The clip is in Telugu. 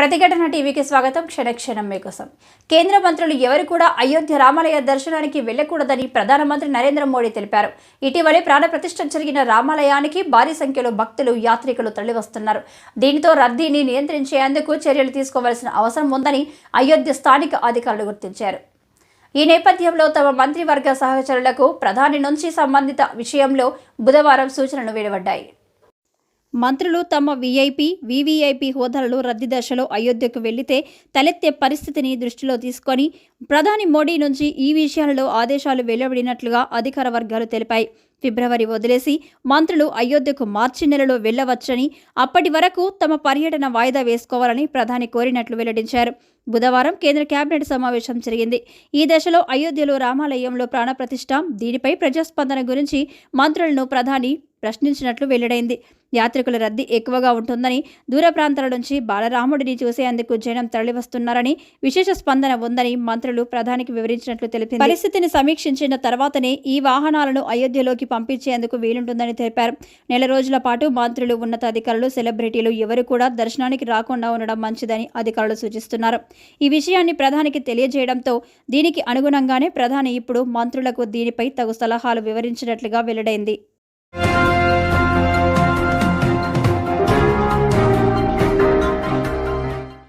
ప్రతిఘటన టీవీకి స్వాగతం. క్షణక్షణం మీకోసం. కేంద్ర మంత్రులు ఎవరు కూడా అయోధ్య రామాలయ దర్శనానికి వెళ్లకూడదని ప్రధానమంత్రి నరేంద్ర మోడీ తెలిపారు. ఇటీవలే ప్రాణప్రతిష్ఠ జరిగిన రామాలయానికి భారీ సంఖ్యలో భక్తులు, యాత్రికులు తరలివస్తున్నారు. దీనితో రద్దీని నియంత్రించేందుకు చర్యలు తీసుకోవాల్సిన అవసరం ఉందని అయోధ్య స్థానిక అధికారులు గుర్తించారు. ఈ నేపథ్యంలో తమ మంత్రివర్గ సహచరులకు ప్రధాని నుంచి సంబంధిత విషయంలో బుధవారం సూచనలు వెలువడ్డాయి. మంత్రులు తమ వీఐపీ, వీవీఐపీ హోదాలలో రద్దీ దశలో అయోధ్యకు వెళ్లితే తలెత్తే పరిస్థితిని దృష్టిలో తీసుకొని ప్రధాని మోడీ నుంచి ఈ విషయాలలో ఆదేశాలు వెలువడినట్లుగా అధికార వర్గాలు తెలిపాయి. ఫిబ్రవరి వదిలేసి మంత్రులు అయోధ్యకు మార్చి నెలలో వెళ్లవచ్చని, అప్పటి వరకు తమ పర్యటన వాయిదా వేసుకోవాలని ప్రధాని కోరినట్లు వెల్లడించారు. బుధవారం కేంద్ర కేబినెట్ సమావేశం జరిగింది. ఈ దశలో అయోధ్యలో రామాలయంలో ప్రాణప్రతిష్ఠ, దీనిపై ప్రజాస్పందన గురించి మంత్రులను ప్రధాని ప్రశ్నించినట్లు వెల్లడైంది. యాత్రికుల రద్దీ ఎక్కువగా ఉంటుందని, దూర ప్రాంతాల నుంచి బాలరాముడిని చూసేందుకు జనం తరలివస్తున్నారని, విశేష స్పందన ఉందని మంత్రులు ప్రధానికి వివరించినట్లు తెలిపింది. పరిస్థితిని సమీక్షించిన తర్వాతనే ఈ వాహనాలను అయోధ్యలోకి పంపించేందుకు వీలుంటుందని తెలిపారు. నెల రోజుల పాటు మంత్రులు, ఉన్నతాధికారులు, సెలబ్రిటీలు ఎవరు కూడా దర్శనానికి రాకుండా ఉండడం మంచిదని అధికారులు సూచిస్తున్నారు. ఈ విషయాన్ని ప్రధానికి తెలియజేయడంతో దీనికి అనుగుణంగానే ప్రధాని ఇప్పుడు మంత్రులకు దీనిపై తగు సలహాలు వివరించినట్లుగా వెల్లడైంది.